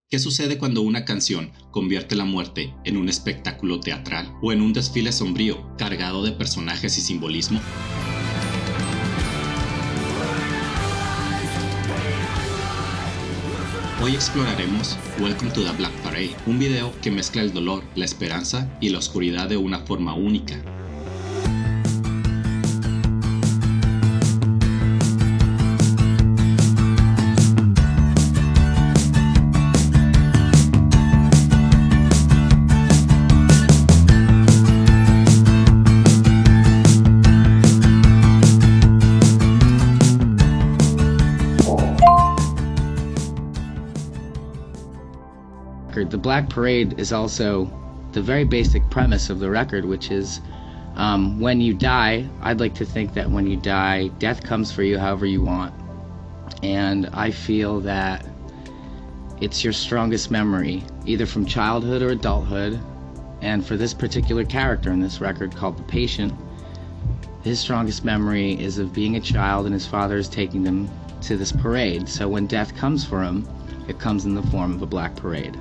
¿Qué sucede cuando una canción convierte la muerte en un espectáculo teatral o en un desfile sombrío, cargado de personajes y simbolismo? Hoy exploraremos Welcome to the Black Parade, un video que mezcla el dolor, la esperanza y la oscuridad de una forma única. The Black Parade is also the very basic premise of the record, which is when you die, I'd like to think that when you die, death comes for you however you want. And I feel that it's your strongest memory, either from childhood or adulthood. And for this particular character in this record called The Patient, his strongest memory is of being a child and his father is taking them to this parade. So when death comes for him, it comes in the form of a black parade.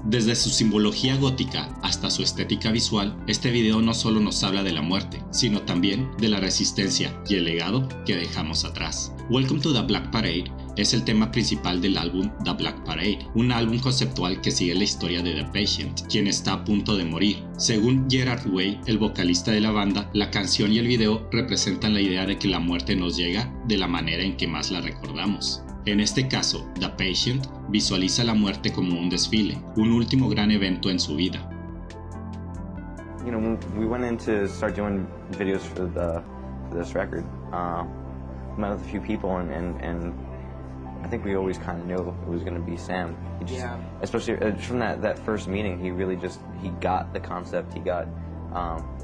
Desde su simbología gótica hasta su estética visual, este video no solo nos habla de la muerte, sino también de la resistencia y el legado que dejamos atrás. Welcome to the Black Parade es el tema principal del álbum The Black Parade, un álbum conceptual que sigue la historia de The Patient, quien está a punto de morir. Según Gerard Way, el vocalista de la banda, la canción y el video representan la idea de que la muerte nos llega de la manera en que más la recordamos. En este caso, The Patient visualiza la muerte como un desfile, un último gran evento en su vida. You know, when we went in to start doing videos for this record, met with a few people and I think we always kind of knew it was going to be Sam. He just, especially from that first meeting, he really he got the concept, he got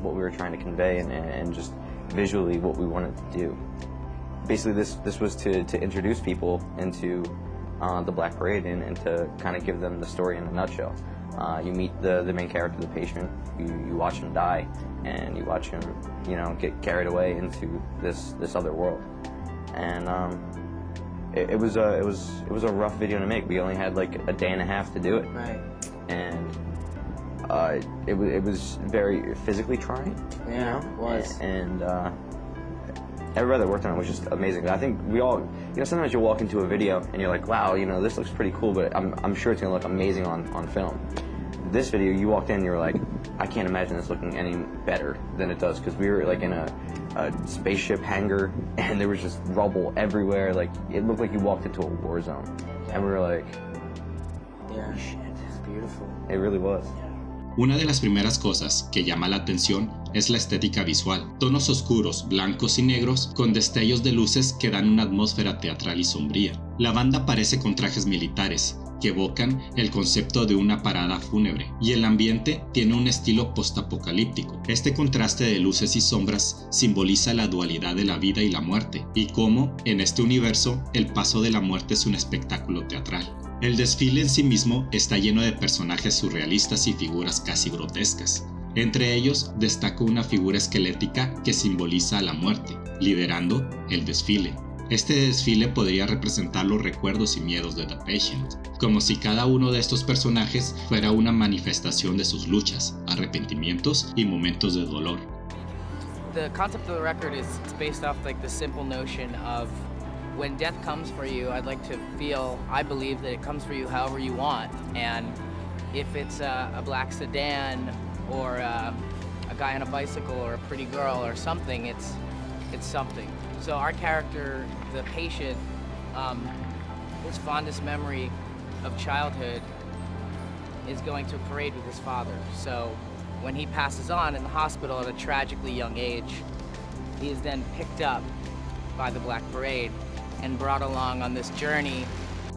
what we were trying to convey and just visually what we wanted to do. Basically, this was to introduce people into the Black Parade and to kind of give them the story in a nutshell. You meet the main character, the patient. You watch him die, and you watch him, get carried away into this other world. And it was a rough video to make. We only had like a day and a half to do it. Right. And it was very physically trying. Yeah, it was. And everybody that worked on it was just amazing. I think we all, sometimes you walk into a video and you're like, wow, this looks pretty cool, but I'm sure it's gonna look amazing on film. This video, you walked in and you were like, I can't imagine this looking any better than it does, because we were like in a spaceship hangar and there was just rubble everywhere. Like, it looked like you walked into a war zone. And we were like, yeah, shit, it's beautiful. It really was. Una de las primeras cosas que llama la atención es la estética visual, tonos oscuros, blancos y negros con destellos de luces que dan una atmósfera teatral y sombría. La banda aparece con trajes militares que evocan el concepto de una parada fúnebre, y el ambiente tiene un estilo postapocalíptico. Este contraste de luces y sombras simboliza la dualidad de la vida y la muerte, y cómo, en este universo, el paso de la muerte es un espectáculo teatral. El desfile en sí mismo está lleno de personajes surrealistas y figuras casi grotescas. Entre ellos destaca una figura esquelética que simboliza a la muerte, liderando el desfile. Este desfile podría representar los recuerdos y miedos de The Patient, como si cada uno de estos personajes fuera una manifestación de sus luchas, arrepentimientos y momentos de dolor. The concept of the record is based off like the simple notion of when death comes for you, I believe that it comes for you however you want. And if it's a black sedan or a guy on a bicycle or a pretty girl or something, it's something. So our character, the patient, his fondest memory of childhood is going to a parade with his father. So when he passes on in the hospital at a tragically young age, he is then picked up by the Black Parade and brought along on this journey.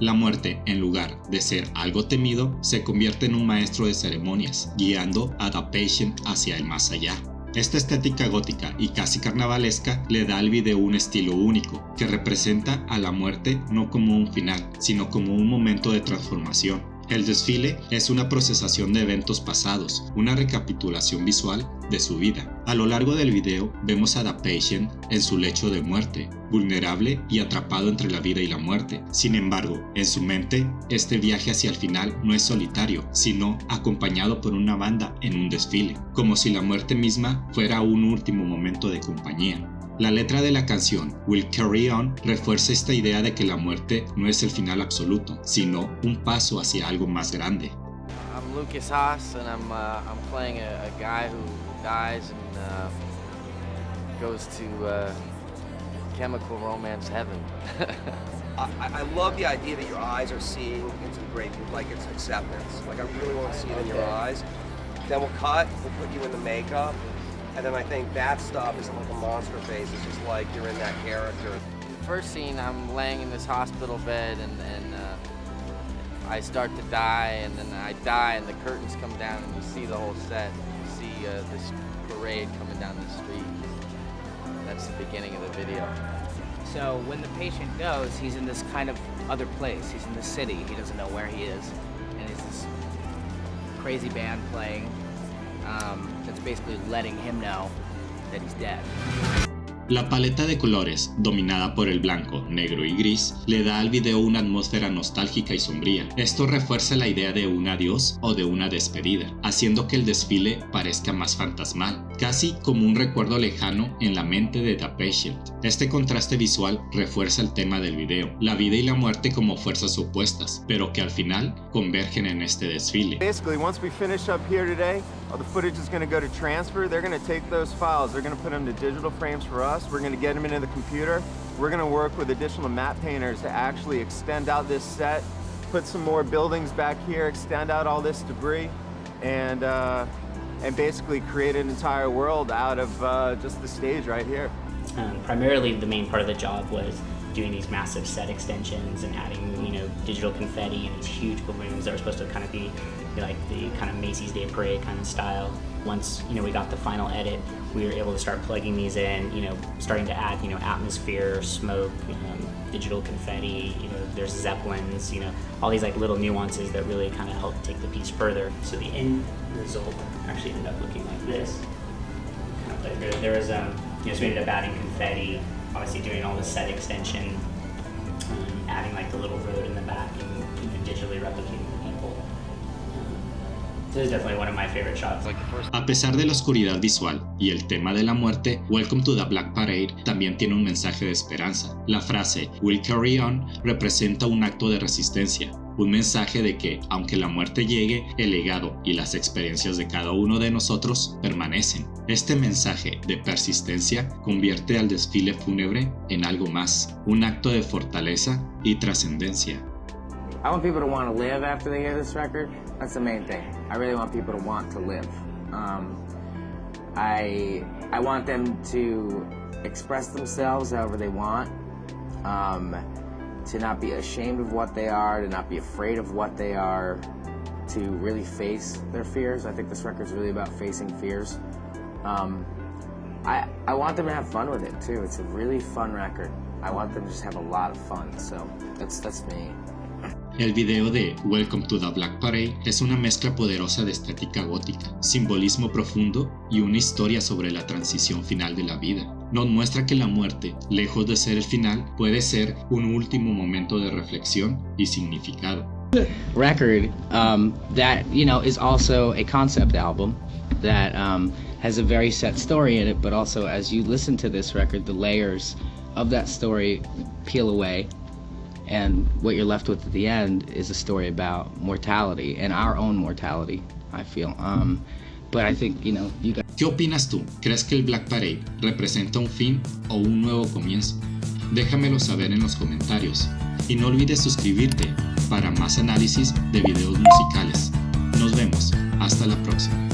La muerte, en lugar de ser algo temido, se convierte en un maestro de ceremonias, guiando a The Patient hacia el más allá. Esta estética gótica y casi carnavalesca le da al video un estilo único, que representa a la muerte no como un final, sino como un momento de transformación. El desfile es una procesación de eventos pasados, una recapitulación visual de su vida. A lo largo del video vemos a The Patient en su lecho de muerte, vulnerable y atrapado entre la vida y la muerte. Sin embargo, en su mente, este viaje hacia el final no es solitario, sino acompañado por una banda en un desfile, como si la muerte misma fuera un último momento de compañía. La letra de la canción Will Carry On refuerza esta idea de que la muerte no es el final absoluto, sino un paso hacia algo más grande. I'm Lucas Haas, and I'm playing a guy who dies and goes to chemical romance heaven. I love the idea that your eyes are seeing into the great, like it's acceptance. Like I really want to see it in your eyes. Then we'll cut, we'll put you in the makeup. And then I think that stuff isn't like a monster face, it's just like you're in that character. The first scene, I'm laying in this hospital bed and I start to die, and then I die and the curtains come down and you see the whole set. You see this parade coming down the street. That's the beginning of the video. So when the patient goes, he's in this kind of other place. He's in the city, he doesn't know where he is. And it's this crazy band playing. That's basically letting him know that he's dead. La paleta de colores, dominada por el blanco, negro y gris, le da al video una atmósfera nostálgica y sombría. Esto refuerza la idea de un adiós o de una despedida, haciendo que el desfile parezca más fantasmal, casi como un recuerdo lejano en la mente de The Patient. Este contraste visual refuerza el tema del video, la vida y la muerte como fuerzas opuestas, pero que al final convergen en este desfile. Basically, once we finish up here today, all the footage is going to go to transfer. They're going to take those files, they're going to put them to digital frames for us. We're going to get them into the computer. We're going to work with additional map painters to actually extend out this set, put some more buildings back here, extend out all this debris, and basically create an entire world out of just the stage right here. Primarily, the main part of the job was doing these massive set extensions and adding, digital confetti and these huge balloons that were supposed to kind of be like the kind of Macy's Day Parade kind of style. Once, we got the final edit, we were able to start plugging these in, starting to add, atmosphere, smoke, digital confetti, there's zeppelins, all these like little nuances that really kind of help take the piece further. So the end result actually ended up looking like this. There was, so we ended up adding confetti, obviously doing all the set extension, adding like the little road in the back and digitally replicating the people. This is definitely one of my favorite shots. A pesar de la oscuridad visual y el tema de la muerte, Welcome to the Black Parade también tiene un mensaje de esperanza. La frase Will Carry On representa un acto de resistencia, un mensaje de que, aunque la muerte llegue, el legado y las experiencias de cada uno de nosotros permanecen. Este mensaje de persistencia convierte al desfile fúnebre en algo más, un acto de fortaleza y trascendencia. I want people to want to live after they hear this record. That's the main thing. I really want people to want to live. I want them to express themselves however they want, to not be ashamed of what they are, to not be afraid of what they are, to really face their fears. I think this record's really about facing fears. I want them to have fun with it too. It's a really fun record. I want them to just have a lot of fun, so that's me. El video de Welcome to the Black Parade es una mezcla poderosa de estética gótica, simbolismo profundo y una historia sobre la transición final de la vida. Nos muestra que la muerte, lejos de ser el final, puede ser un último momento de reflexión y significado. Record that is also a concept album that has a very set story in it, but also as you listen to this record, the layers of that story peel away. And what you're left with at the end is a story about mortality and our own mortality, I feel. But I think, you guys... ¿Qué opinas tú? ¿Crees que el Black Parade representa un fin o un nuevo comienzo? Déjamelo saber en los comentarios. Y no olvides suscribirte para más análisis de videos musicales. Nos vemos. Hasta la próxima.